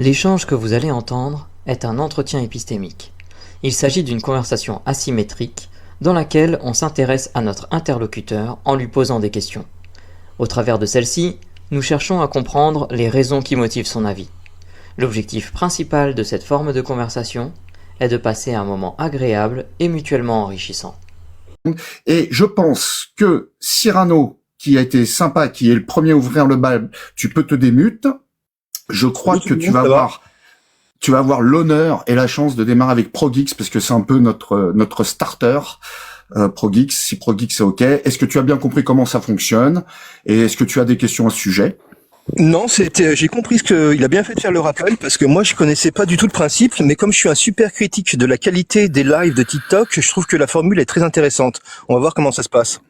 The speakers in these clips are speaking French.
L'échange que vous allez entendre est un entretien épistémique. Il s'agit d'une conversation asymétrique dans laquelle on s'intéresse à notre interlocuteur en lui posant des questions. Au travers de celle-ci, nous cherchons à comprendre les raisons qui motivent son avis. L'objectif principal de cette forme de conversation est de passer un moment agréable et mutuellement enrichissant. Et je pense que Cyrano, qui a été sympa, qui est le premier à ouvrir le bal, tu peux te démute. Je crois que tu vas avoir l'honneur et la chance de démarrer avec ProGeeks parce que c'est un peu notre starter. ProGeeks, si ProGeeks est OK. Est-ce que tu as bien compris comment ça fonctionne et est-ce que tu as des questions à ce sujet? Non, j'ai compris il a bien fait de faire le rappel parce que moi je connaissais pas du tout le principe, mais comme je suis un super critique de la qualité des lives de TikTok, je trouve que la formule est très intéressante. On va voir comment ça se passe.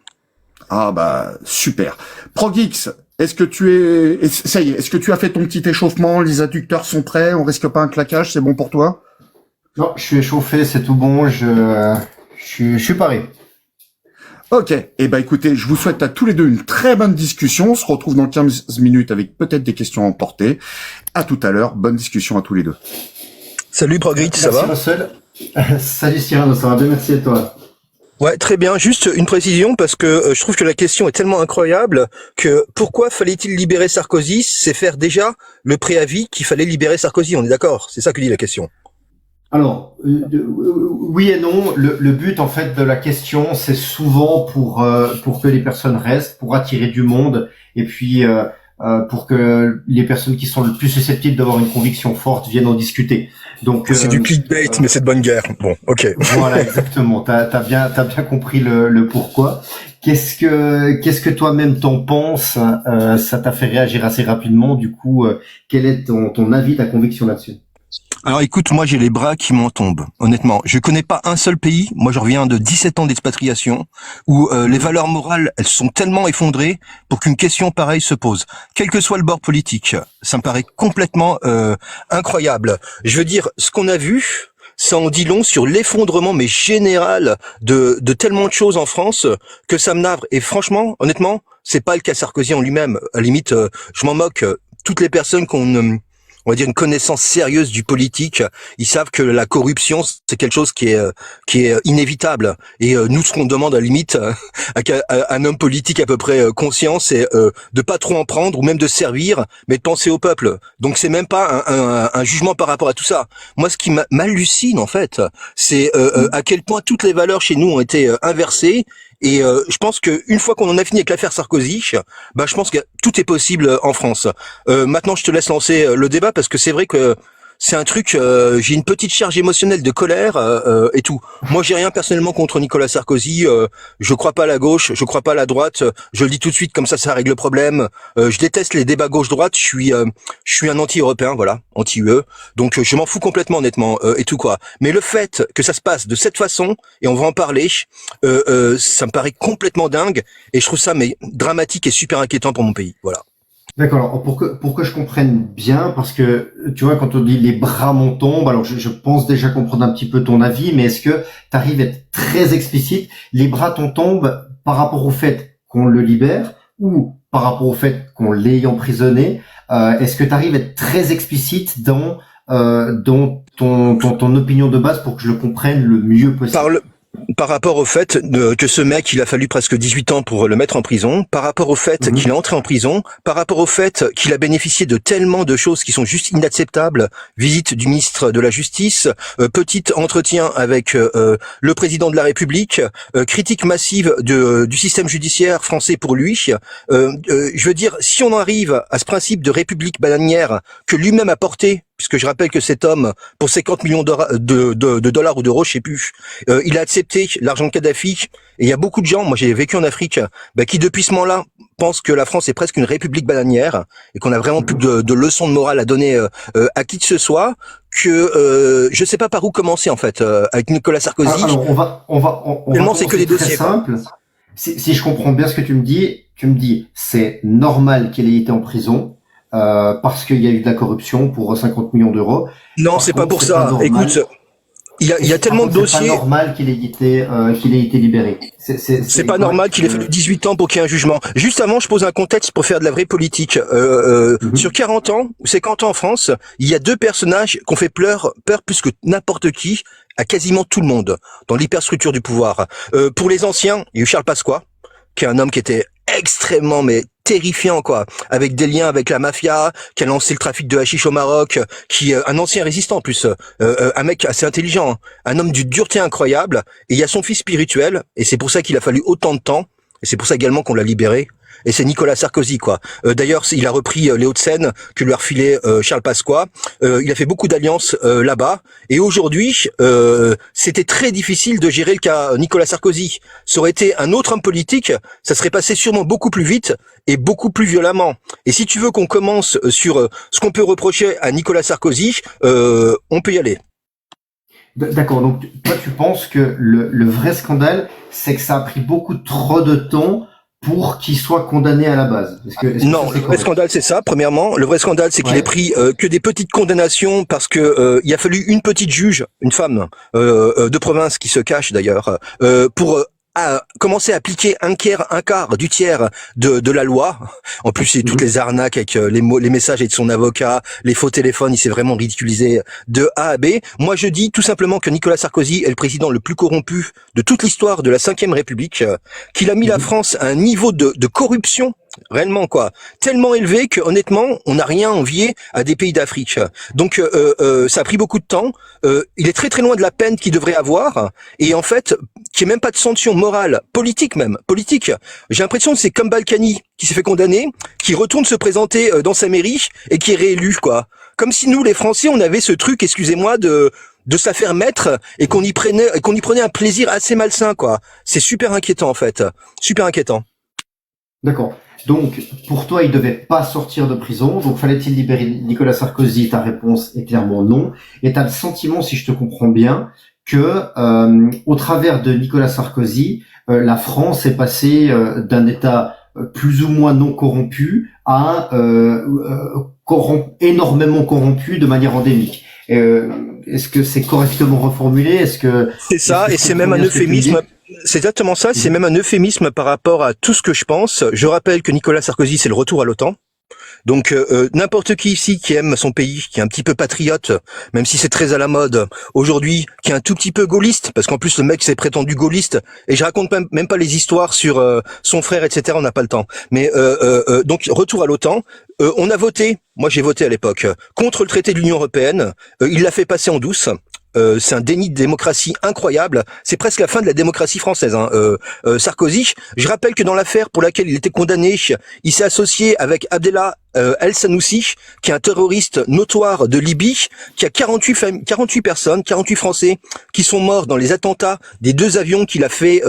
Ah bah super. ProGeeks, est-ce que tu as fait ton petit échauffement, les adducteurs sont prêts, on risque pas un claquage, c'est bon pour toi? Non, je suis échauffé, c'est tout bon, je suis paré. Ok, et bah écoutez, je vous souhaite à tous les deux une très bonne discussion. On se retrouve dans 15 minutes avec peut-être des questions à emporter. À tout à l'heure, bonne discussion à tous les deux. Salut ProGrid, ça va? Merci Russell. Salut Cyrano, ça va bien, merci à toi. Ouais, très bien. Juste une précision parce que je trouve que la question est tellement incroyable que pourquoi fallait-il libérer Sarkozy? C'est faire déjà le préavis qu'il fallait libérer Sarkozy. On est d'accord? C'est ça que dit la question. Alors, oui et non. Le but en fait de la question, c'est souvent pour que les personnes restent, pour attirer du monde, et puis pour que les personnes qui sont le plus susceptibles d'avoir une conviction forte viennent en discuter. Donc c'est du clickbait, mais c'est de bonne guerre. Bon, ok. Voilà, exactement. T'as bien compris le pourquoi. Qu'est-ce que toi-même t'en penses? Ça t'a fait réagir assez rapidement. Du coup, quel est ton avis, ta conviction là-dessus? Alors écoute, moi j'ai les bras qui m'en tombent, honnêtement. Je connais pas un seul pays, moi je reviens de 17 ans d'expatriation, où les valeurs morales, elles sont tellement effondrées pour qu'une question pareille se pose. Quel que soit le bord politique, ça me paraît complètement incroyable. Je veux dire, ce qu'on a vu, ça en dit long sur l'effondrement, mais général, de tellement de choses en France, que ça me navre. Et franchement, honnêtement, c'est pas le cas Sarkozy en lui-même. À la limite, je m'en moque. Toutes les personnes on va dire une connaissance sérieuse du politique, ils savent que la corruption c'est quelque chose qui est inévitable et nous ce qu'on demande à la limite à un homme politique à peu près conscient c'est de pas trop en prendre ou même de servir mais de penser au peuple. Donc c'est même pas un jugement par rapport à tout ça. Moi ce qui m'hallucine en fait, c'est à quel point toutes les valeurs chez nous ont été inversées. Et je pense que une fois qu'on en a fini avec l'affaire Sarkozy, bah je pense que tout est possible en France. Maintenant, je te laisse lancer le débat parce que c'est vrai que c'est un truc. J'ai une petite charge émotionnelle de colère et tout. Moi, j'ai rien personnellement contre Nicolas Sarkozy. Je crois pas à la gauche, je crois pas à la droite. Je le dis tout de suite comme ça règle le problème. Je déteste les débats gauche-droite. Je suis un anti-européen, voilà, anti-UE. Donc, je m'en fous complètement, honnêtement, et tout quoi. Mais le fait que ça se passe de cette façon, et on va en parler, ça me paraît complètement dingue. Et je trouve ça mais dramatique et super inquiétant pour mon pays. Voilà. D'accord. Alors, pour que je comprenne bien, parce que tu vois, quand on dit les bras m'en tombent, alors je pense déjà comprendre un petit peu ton avis, mais est-ce que tu arrives à être très explicite? Les bras t'en tombent par rapport au fait qu'on le libère ou par rapport au fait qu'on l'ait emprisonné? Est-ce que tu arrives à être très explicite dans ton opinion de base pour que je le comprenne le mieux possible? Par rapport au fait que ce mec, il a fallu presque 18 ans pour le mettre en prison, par rapport au fait qu'il est entré en prison, par rapport au fait qu'il a bénéficié de tellement de choses qui sont juste inacceptables, visite du ministre de la Justice, petit entretien avec le président de la République, critique massive du système judiciaire français pour lui. Je veux dire, si on arrive à ce principe de république bananière que lui-même a porté, puisque je rappelle que cet homme, pour 50 millions de dollars ou d'euros, je sais plus, il a accepté l'argent de Kadhafi. Et il y a beaucoup de gens, moi j'ai vécu en Afrique, qui depuis ce moment-là pensent que la France est presque une république bananière et qu'on a vraiment plus de leçons de morale à donner à qui que ce soit. Que je sais pas par où commencer en fait avec Nicolas Sarkozy. Alors on va tellement c'est que des dossiers simples. Si je comprends bien ce que tu me dis, c'est normal qu'il ait été en prison. Parce qu'il y a eu de la corruption pour 50 millions d'euros. Non, c'est pas pour ça. Écoute, il y a tellement de dossiers. C'est pas normal qu'il ait été libéré. C'est pas normal qu'il ait fallu 18 ans pour qu'il y ait un jugement. Juste avant, je pose un contexte pour faire de la vraie politique. Sur 40 ans, ou 50 ans en France, il y a deux personnages qui ont fait peur plus que n'importe qui à quasiment tout le monde dans l'hyperstructure du pouvoir. Pour les anciens, il y a eu Charles Pasqua, qui est un homme qui était extrêmement mais terrifiant quoi, avec des liens avec la mafia, qui a lancé le trafic de hashish au Maroc, qui un ancien résistant en plus, un mec assez intelligent, hein, un homme d'une dureté incroyable. Et il y a son fils spirituel, et c'est pour ça qu'il a fallu autant de temps, et c'est pour ça également qu'on l'a libéré. Et c'est Nicolas Sarkozy quoi. D'ailleurs, il a repris les Hauts-de-Seine que lui a refilé Charles Pasqua. Il a fait beaucoup d'alliances là-bas. Et aujourd'hui, c'était très difficile de gérer le cas Nicolas Sarkozy. Ça aurait été un autre homme politique, ça serait passé sûrement beaucoup plus vite et beaucoup plus violemment. Et si tu veux qu'on commence sur ce qu'on peut reprocher à Nicolas Sarkozy, on peut y aller. D'accord, donc toi tu penses que le vrai scandale, c'est que ça a pris beaucoup trop de temps pour qu'il soit condamné à la base. Non, le vrai scandale c'est ça. Premièrement, le vrai scandale c'est qu'il ait pris que des petites condamnations parce que il a fallu une petite juge, une femme de province qui se cache d'ailleurs, pour commencer à appliquer un quart du tiers de la loi. En plus, c'est toutes les arnaques avec les messages et de son avocat, les faux téléphones, il s'est vraiment ridiculisé de A à B. Moi, je dis tout simplement que Nicolas Sarkozy est le président le plus corrompu de toute l'histoire de la Ve République, qu'il a mis la France à un niveau de corruption réellement quoi, tellement élevé que honnêtement on n'a rien envié à des pays d'Afrique. Donc ça a pris beaucoup de temps. Il est très très loin de la peine qu'il devrait avoir et en fait qu'il n'y ait même pas de sanction morale, politique même, politique. J'ai l'impression que c'est comme Balkany qui s'est fait condamner, qui retourne se présenter dans sa mairie et qui est réélu quoi. Comme si nous les Français on avait ce truc, excusez-moi, de se la faire mettre et qu'on y prenait un plaisir assez malsain quoi. C'est super inquiétant en fait, super inquiétant. D'accord. Donc, pour toi, il devait pas sortir de prison. Donc, fallait-il libérer Nicolas Sarkozy? Ta réponse est clairement non. Et tu as le sentiment, si je te comprends bien, que au travers de Nicolas Sarkozy, la France est passée d'un État plus ou moins non corrompu à énormément corrompu de manière endémique. Est-ce que c'est correctement reformulé? C'est ça, et c'est même un euphémisme. C'est exactement ça, c'est même un euphémisme par rapport à tout ce que je pense. Je rappelle que Nicolas Sarkozy, c'est le retour à l'OTAN. Donc n'importe qui ici qui aime son pays, qui est un petit peu patriote, même si c'est très à la mode aujourd'hui, qui est un tout petit peu gaulliste, parce qu'en plus le mec s'est prétendu gaulliste, et je raconte même pas les histoires sur son frère, etc. On n'a pas le temps. Mais donc retour à l'OTAN. On a voté, moi j'ai voté à l'époque, contre le traité de l'Union européenne. Il l'a fait passer en douce. C'est un déni de démocratie incroyable. C'est presque la fin de la démocratie française. Sarkozy, je rappelle que dans l'affaire pour laquelle il était condamné, il s'est associé avec Abdallah El-Sanoussi, qui est un terroriste notoire de Libye, qui a 48 personnes, 48 Français, qui sont morts dans les attentats des deux avions qu'il a fait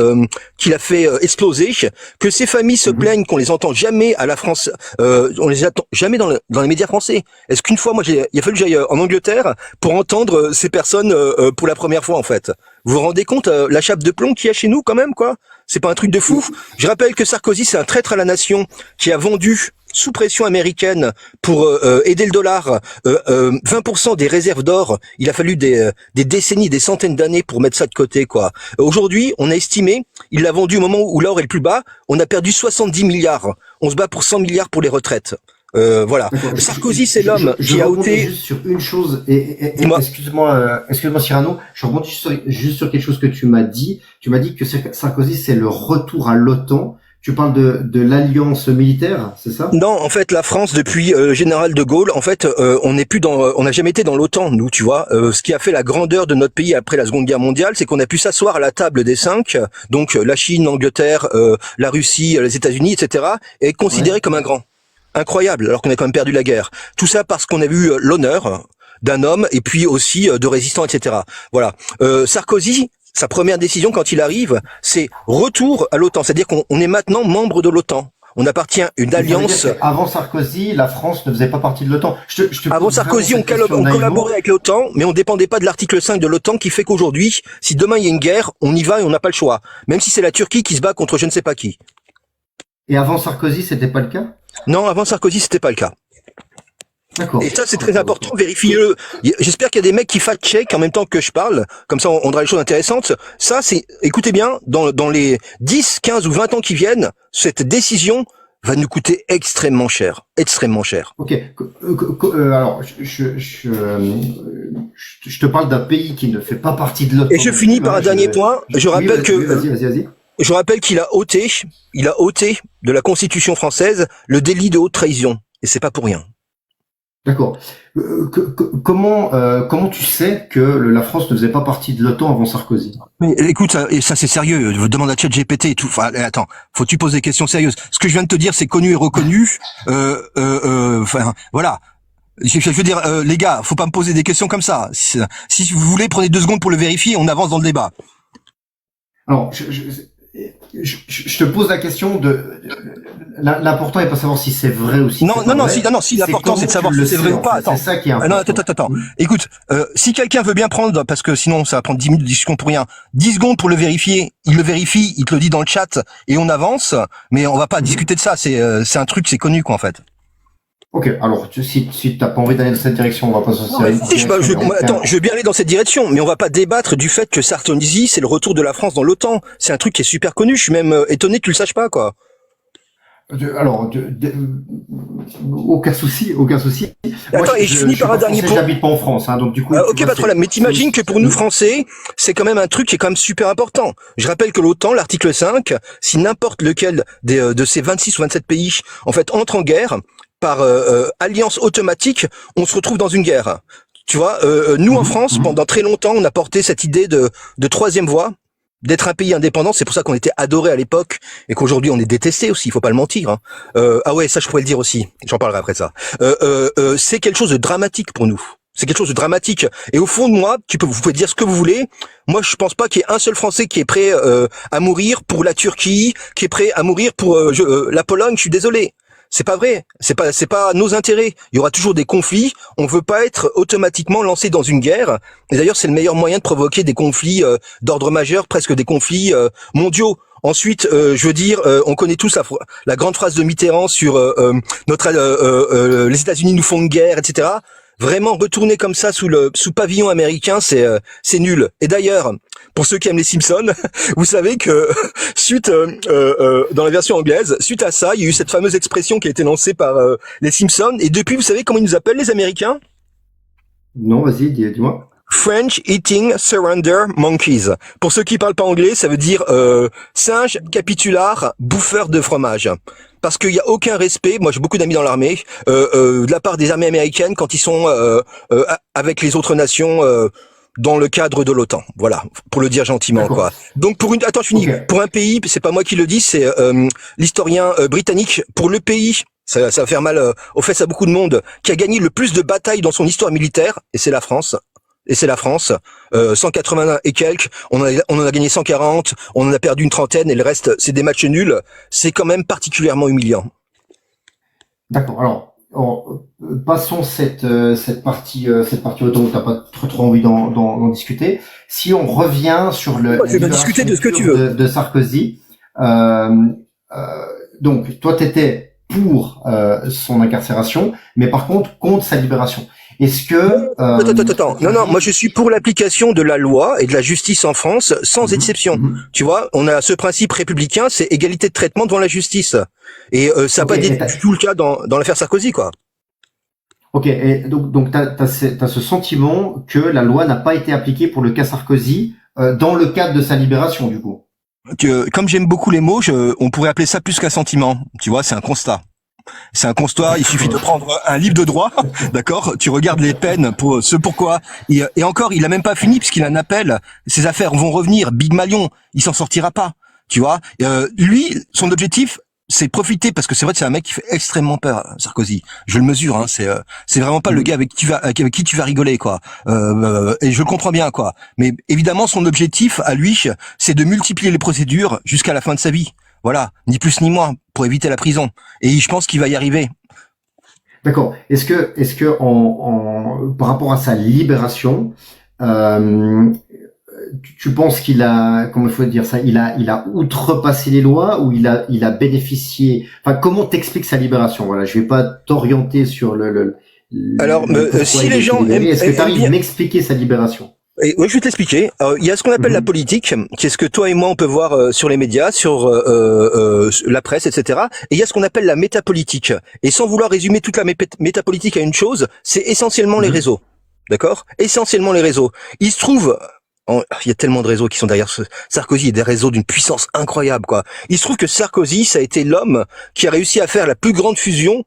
exploser. Que ces familles se plaignent qu'on les entend jamais à la France, on les attend jamais dans les médias français. Est-ce qu'une fois, moi, il a fallu que j'aille en Angleterre pour entendre ces personnes pour la première fois en fait. Vous vous rendez compte la chape de plomb qu'il y a chez nous quand même quoi? C'est pas un truc de fou. Je rappelle que Sarkozy c'est un traître à la nation qui a vendu sous pression américaine pour aider le dollar 20% des réserves d'or. Il a fallu des décennies, des centaines d'années pour mettre ça de côté quoi. Aujourd'hui, on a estimé, il l'a vendu au moment où l'or est le plus bas, on a perdu 70 milliards. On se bat pour 100 milliards pour les retraites. Voilà. Sarkozy, c'est l'homme qui a ôté. Juste sur une chose et excuse-moi Cyrano, je rebondis juste sur quelque chose que tu m'as dit. Tu m'as dit que Sarkozy c'est le retour à l'OTAN. Tu parles de l'alliance militaire, c'est ça? Non, en fait, la France depuis général de Gaulle, en fait, on n'a jamais été dans l'OTAN, nous, tu vois. Ce qui a fait la grandeur de notre pays après la Seconde Guerre mondiale, c'est qu'on a pu s'asseoir à la table des 5, donc la Chine, l'Angleterre, la Russie, les États-Unis, etc., et être considéré comme un grand. Incroyable, alors qu'on a quand même perdu la guerre. Tout ça parce qu'on a eu l'honneur d'un homme et puis aussi de résistants, etc. Voilà. Sarkozy, sa première décision quand il arrive, c'est retour à l'OTAN. C'est-à-dire qu'on est maintenant membre de l'OTAN. On appartient à une alliance. Avant Sarkozy, la France ne faisait pas partie de l'OTAN. Avant Sarkozy, on collaborait avec l'OTAN, mais on dépendait pas de l'article 5 de l'OTAN qui fait qu'aujourd'hui, si demain il y a une guerre, on y va et on n'a pas le choix. Même si c'est la Turquie qui se bat contre je ne sais pas qui. Et avant Sarkozy, c'était pas le cas? Non, avant Sarkozy, c'était pas le cas. D'accord. Et ça, c'est très important, vérifiez-le. J'espère qu'il y a des mecs qui fact-check en même temps que je parle, comme ça on aura les choses intéressantes. Ça, c'est, écoutez bien, dans les 10, 15 ou 20 ans qui viennent, cette décision va nous coûter extrêmement cher. Extrêmement cher. Ok. Alors, je te parle d'un pays qui ne fait pas partie de l'OTAN. Et je finis par un dernier point. Je rappelle Vas-y. Je rappelle qu'il a ôté de la Constitution française le délit de haute trahison. Et c'est pas pour rien. D'accord. Comment tu sais que la France ne faisait pas partie de l'OTAN avant Sarkozy? Mais écoute, ça c'est sérieux. Je demande à ChatGPT et tout. Enfin, attends, faut tu poser des questions sérieuses. Ce que je viens de te dire, c'est connu et reconnu. Enfin, voilà. Je veux dire, les gars, faut pas me poser des questions comme ça. Si vous voulez, prenez 2 secondes pour le vérifier. On avance dans le débat. Alors, je te pose la question l'important est pas savoir si c'est vrai ou si non, c'est pas vrai. non, si l'important c'est de savoir si c'est vrai ou pas. Attends. C'est ça qui est important. Non, attends. Écoute, si quelqu'un veut bien prendre, parce que sinon ça va prendre 10 minutes de discussion pour rien, 10 secondes pour le vérifier, il le vérifie, il te le dit dans le chat et on avance, mais on va pas discuter de ça, c'est un truc, c'est connu quoi en fait. Ok, alors si t'as pas envie d'aller dans cette direction, on va pas s'assurer. Attends, je veux bien aller dans cette direction, mais on va pas débattre du fait que Sarkozy, c'est le retour de la France dans l'OTAN. C'est un truc qui est super connu. Je suis même étonné que tu le saches pas, quoi. Alors, aucun souci. Attends, et je finis par un dernier point. J'habite pas en France, hein, donc du coup. Ok, pas de problème. Mais t'imagines que pour nous Français, c'est quand même un truc qui est quand même super important. Je rappelle que l'OTAN, l'article 5, si n'importe lequel de ces 26 ou 27 pays, en fait, entre en guerre, par alliance automatique, on se retrouve dans une guerre. Tu vois, nous en France, pendant très longtemps, on a porté cette idée de troisième voie, d'être un pays indépendant. C'est pour ça qu'on était adoré à l'époque et qu'aujourd'hui on est détesté aussi. Il faut pas le mentir. Hein. Ah ouais, ça je pourrais le dire aussi. J'en parlerai après ça. C'est quelque chose de dramatique pour nous. C'est quelque chose de dramatique. Et au fond de moi, vous pouvez dire ce que vous voulez. Moi, je pense pas qu'il y ait un seul Français qui est prêt à mourir pour la Turquie, qui est prêt à mourir pour la Pologne. Je suis désolé. C'est pas vrai. C'est pas nos intérêts. Il y aura toujours des conflits. On veut pas être automatiquement lancé dans une guerre. Et d'ailleurs, c'est le meilleur moyen de provoquer des conflits d'ordre majeur, presque des conflits mondiaux. Ensuite, je veux dire, on connaît tous la grande phrase de Mitterrand sur les États-Unis nous font une guerre, etc. Vraiment retourner comme ça sous pavillon américain, c'est nul. Et d'ailleurs, pour ceux qui aiment les Simpsons, vous savez que suite dans la version anglaise, suite à ça, il y a eu cette fameuse expression qui a été lancée par les Simpsons. Et depuis, vous savez comment ils nous appellent les Américains? Non, vas-y, dis-moi. French Eating Surrender Monkeys. Pour ceux qui parlent pas anglais, ça veut dire singe capitulard bouffeur de fromage. Parce qu'il y a aucun respect. Moi, j'ai beaucoup d'amis dans l'armée de la part des armées américaines quand ils sont avec les autres nations dans le cadre de l'OTAN. Voilà, pour le dire gentiment, quoi. Donc attends, je finis. Okay. Pour un pays, c'est pas moi qui le dis, c'est l'historien britannique. Pour le pays, ça va faire mal aux fesses à beaucoup de monde, qui a gagné le plus de batailles dans son histoire militaire, et c'est la France. 180 et quelques, on en a gagné 140, on en a perdu une trentaine et le reste c'est des matchs nuls. C'est quand même particulièrement humiliant. D'accord. Alors passons cette partie autant où t'as pas trop envie d'en discuter. Si on revient sur je vais discuter de ce que tu veux de Sarkozy, donc toi t'étais pour son incarcération, mais par contre contre sa libération. Est-ce que Attends. Non, moi je suis pour l'application de la loi et de la justice en France sans exception. Tu vois, on a ce principe républicain, c'est égalité de traitement devant la justice. Et ça n'a pas été du tout le cas dans l'affaire Sarkozy, quoi. Ok, et donc t'as ce sentiment que la loi n'a pas été appliquée pour le cas Sarkozy dans le cadre de sa libération, du coup. Comme j'aime beaucoup les mots, on pourrait appeler ça plus qu'un sentiment. Tu vois, c'est un constat. C'est un constat, il suffit de prendre un livre de droit, d'accord? Tu regardes les peines pour ce pourquoi. Et encore, il a même pas fini puisqu'il a un appel. Ses affaires vont revenir. Big Malion, il s'en sortira pas. Tu vois? Lui, son objectif, c'est profiter parce que c'est vrai que c'est un mec qui fait extrêmement peur, Sarkozy. Je le mesure, hein. C'est vraiment pas le gars avec qui tu vas rigoler, quoi. Et je le comprends bien, quoi. Mais évidemment, son objectif à lui, c'est de multiplier les procédures jusqu'à la fin de sa vie. Voilà, ni plus ni moins, pour éviter la prison. Et je pense qu'il va y arriver. D'accord. Est-ce que par rapport à sa libération, tu penses qu'il a, comment il faut dire ça, il a outrepassé les lois ou il a bénéficié, enfin, comment t'expliques sa libération? Voilà, je vais pas t'orienter sur Alors, si les gens aiment, est-ce que tu arrives bien... à m'expliquer sa libération? Oui, je vais te l'expliquer. Il y a ce qu'on appelle la politique, qui est ce que toi et moi on peut voir sur les médias, sur la presse, etc. Et il y a ce qu'on appelle la métapolitique. Et sans vouloir résumer toute la métapolitique à une chose, c'est essentiellement les réseaux. D'accord? Essentiellement les réseaux. Il se trouve, il y a tellement de réseaux qui sont derrière Sarkozy, et des réseaux d'une puissance incroyable, quoi. Il se trouve que Sarkozy, ça a été l'homme qui a réussi à faire la plus grande fusion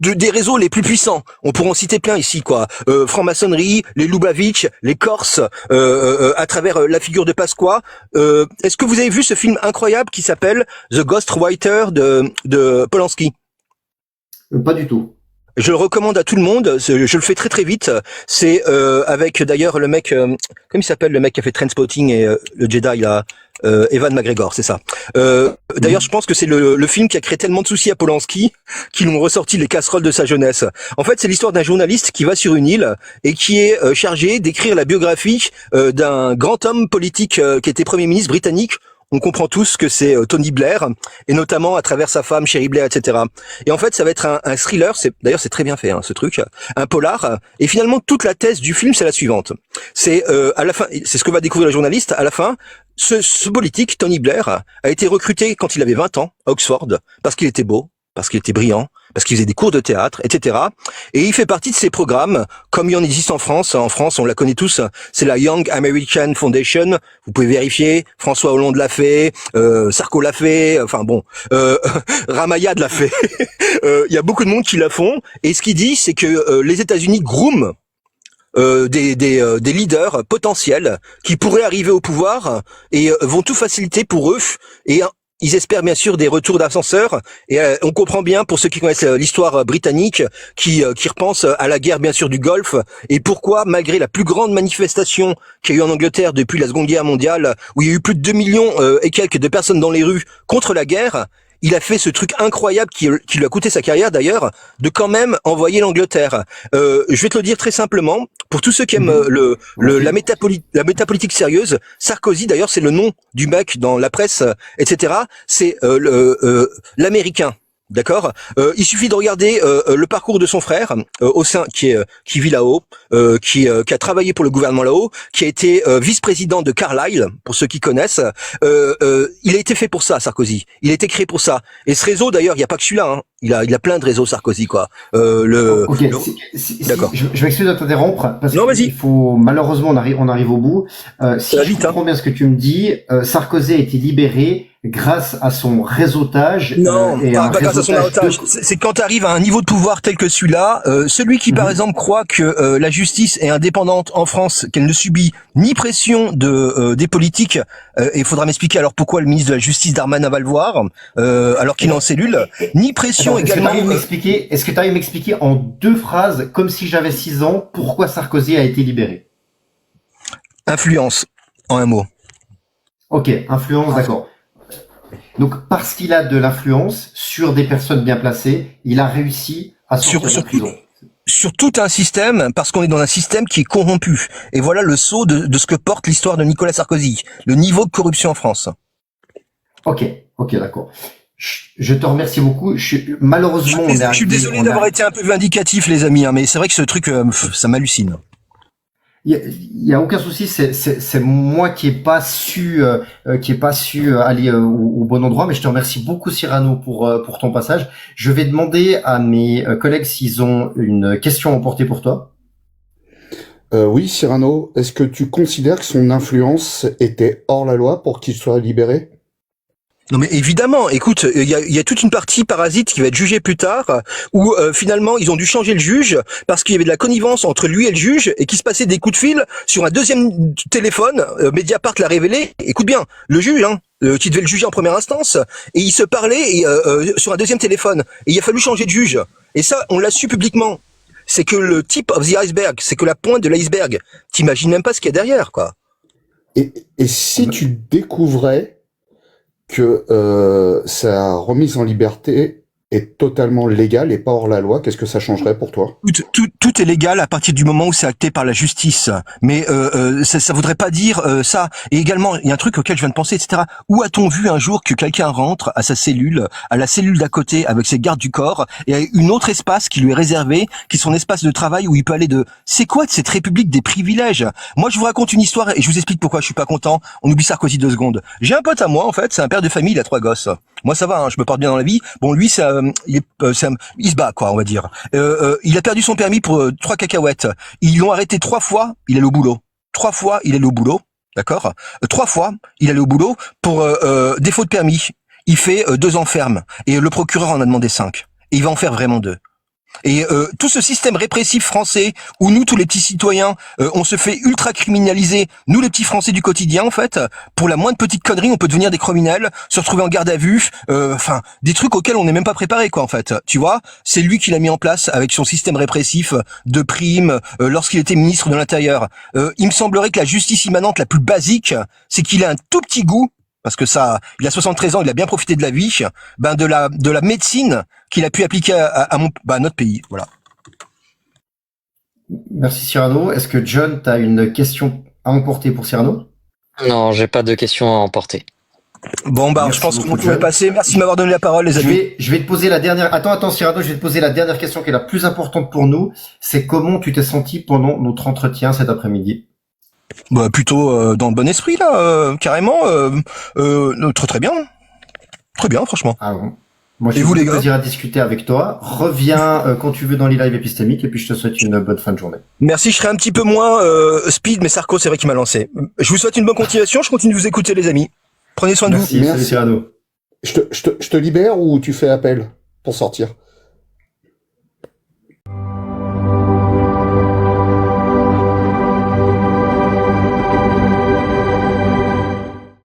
des réseaux les plus puissants. On pourrait en citer plein ici, quoi. Franc-maçonnerie, les Lubavitch, les Corses, à travers la figure de Pasqua. Est-ce que vous avez vu ce film incroyable qui s'appelle The Ghostwriter de Polanski? Pas du tout. Je le recommande à tout le monde. Je le fais très très vite. C'est avec d'ailleurs le mec, comment il s'appelle, le mec qui a fait Trainspotting et le Jedi là, Ewan McGregor, c'est ça. D'ailleurs, je pense que c'est le film qui a créé tellement de soucis à Polanski qu'ils ont ressorti les casseroles de sa jeunesse. En fait, c'est l'histoire d'un journaliste qui va sur une île et qui est chargé d'écrire la biographie d'un grand homme politique qui était Premier ministre britannique. On comprend tous que c'est Tony Blair, et notamment à travers sa femme Cherie Blair, etc. Et en fait, ça va être un thriller. D'ailleurs, c'est très bien fait, hein, ce truc, un polar. Et finalement, toute la thèse du film, c'est la suivante. C'est à la fin, c'est ce que va découvrir le journaliste. À la fin, ce politique, Tony Blair, a été recruté quand il avait 20 ans à Oxford parce qu'il était beau, parce qu'il était brillant, parce qu'il faisait des cours de théâtre, etc. Et il fait partie de ces programmes, comme il y en existe en France. En France, on la connaît tous, c'est la Young American Foundation. Vous pouvez vérifier, François Hollande l'a fait, Sarko l'a fait, enfin bon, Ramayad l'a fait. Il y a beaucoup de monde qui la font. Et ce qu'il dit, c'est que les États-Unis grooment des leaders potentiels qui pourraient arriver au pouvoir et vont tout faciliter pour eux. Et ils espèrent bien sûr des retours d'ascenseur, et on comprend bien, pour ceux qui connaissent l'histoire britannique, qui repensent à la guerre bien sûr du Golfe, et pourquoi, malgré la plus grande manifestation qu'il y a eu en Angleterre depuis la Seconde Guerre mondiale, où il y a eu plus de 2 millions et quelques de personnes dans les rues contre la guerre, il a fait ce truc incroyable qui lui a coûté sa carrière d'ailleurs, de quand même envoyer l'Angleterre. Je vais te le dire très simplement, pour tous ceux qui aiment la métapolitique sérieuse, Sarkozy d'ailleurs c'est le nom du mec dans la presse, etc. C'est l'américain. D'accord. Il suffit de regarder le parcours de son frère au sein qui vit là-haut, qui a travaillé pour le gouvernement là-haut, qui a été vice-président de Carlyle, pour ceux qui connaissent. Il a été fait pour ça, Sarkozy. Il a été créé pour ça. Et ce réseau, d'ailleurs, il n'y a pas que celui-là. Hein. Il a plein de réseaux, Sarkozy, quoi. D'accord. Je m'excuse de t'interrompre parce qu'il faut malheureusement on arrive au bout. Si je comprends bien ce que tu me dis, Sarkozy a été libéré grâce à son réseautage. Non, pas grâce à son réseautage. C'est quand tu arrives à un niveau de pouvoir tel que celui-là, celui qui par exemple croit que la justice est indépendante en France, qu'elle ne subit ni pression des politiques, et il faudra m'expliquer alors pourquoi le ministre de la Justice Darmanin va le voir, alors qu'il est en cellule, ni pression également. Est-ce que tu arrives à m'expliquer en 2 phrases, comme si j'avais 6 ans, pourquoi Sarkozy a été libéré? Influence, en un mot. Ok, influence, d'accord. Donc, parce qu'il a de l'influence sur des personnes bien placées, il a réussi à sortir de prison. Sur tout un système, parce qu'on est dans un système qui est corrompu. Et voilà le sceau de ce que porte l'histoire de Nicolas Sarkozy. Le niveau de corruption en France. Ok, d'accord. Je te remercie beaucoup. Malheureusement, je suis désolé d'avoir été un peu vindicatif, les amis, hein, mais c'est vrai que ce truc, ça m'hallucine. Il y a aucun souci, c'est moi qui ai pas su aller au bon endroit, mais je te remercie beaucoup, Cyrano, pour ton passage. Je vais demander à mes collègues s'ils ont une question à emporter pour toi. Oui, Cyrano, est-ce que tu considères que son influence était hors la loi pour qu'il soit libéré? Non mais évidemment, écoute, il y a toute une partie parasite qui va être jugée plus tard, où finalement ils ont dû changer le juge parce qu'il y avait de la connivence entre lui et le juge et qu'il se passait des coups de fil sur un deuxième téléphone. Mediapart l'a révélé. Écoute bien, le juge, qui devait le juger en première instance, et il se parlait sur un deuxième téléphone. Et il a fallu changer de juge. Et ça, on l'a su publiquement. C'est que le tip of the iceberg, c'est que la pointe de l'iceberg. T'imagines même pas ce qu'il y a derrière, quoi. Et si tu découvrais que sa remise en liberté est totalement légal et pas hors la loi, qu'est-ce que ça changerait pour toi? Tout est légal à partir du moment où c'est acté par la justice. Mais ça voudrait pas dire ça. Et également, il y a un truc auquel je viens de penser, etc. Où a-t-on vu un jour que quelqu'un rentre à sa cellule, à la cellule d'à côté, avec ses gardes du corps, et a une autre espace qui lui est réservé, qui est son espace de travail où il peut aller de... C'est quoi de cette république des privilèges? Moi, je vous raconte une histoire et je vous explique pourquoi je suis pas content. On oublie Sarkozy 2 secondes. J'ai un pote à moi, en fait, c'est un père de famille, il a 3 gosses. Moi, ça va, hein, je me porte bien dans la vie. Bon, lui, il se bat, quoi, on va dire. Il a perdu son permis pour 3 cacahuètes. Ils l'ont arrêté 3 fois, il allait au boulot. 3 fois, il allait au boulot, d'accord. 3 fois, il allait au boulot pour défaut de permis. Il fait 2 ans ferme. Et le procureur en a demandé 5. Et il va en faire vraiment 2. Et tout ce système répressif français où nous, tous les petits citoyens, on se fait ultra criminaliser, nous les petits Français du quotidien en fait, pour la moindre petite connerie, on peut devenir des criminels, se retrouver en garde à vue, enfin des trucs auxquels on n'est même pas préparé quoi en fait. Tu vois, c'est lui qui l'a mis en place avec son système répressif de primes lorsqu'il était ministre de l'Intérieur. Il me semblerait que la justice immanente la plus basique, c'est qu'il a un tout petit goût. Parce que ça, il a 73 ans, il a bien profité de la vie, de la médecine qu'il a pu appliquer à notre pays, voilà. Merci Cyrano. Est-ce que John, t'as une question à emporter pour Cyrano? Non, j'ai pas de questions à emporter. Bon, Merci je pense beaucoup, qu'on pouvait John. passer. Merci de m'avoir donné la parole, les amis. Je vais te poser la dernière. Attends, Cyrano, je vais te poser la dernière question qui est la plus importante pour nous. C'est comment tu t'es senti pendant notre entretien cet après-midi? Bah, plutôt dans le bon esprit là, carrément. Très bien, très bien, franchement. Ah bon. Moi, Et j'ai vous, les beaucoup gars plaisir à discuter avec toi. Reviens quand tu veux dans les lives épistémiques et puis je te souhaite une bonne fin de journée. Merci, je serai un petit peu moins speed, mais Sarko, c'est vrai qu'il m'a lancé. Je vous souhaite une bonne continuation. Je continue de vous écouter, les amis. Prenez soin de vous. Merci, salut Cyrano. Je te libère ou tu fais appel pour sortir?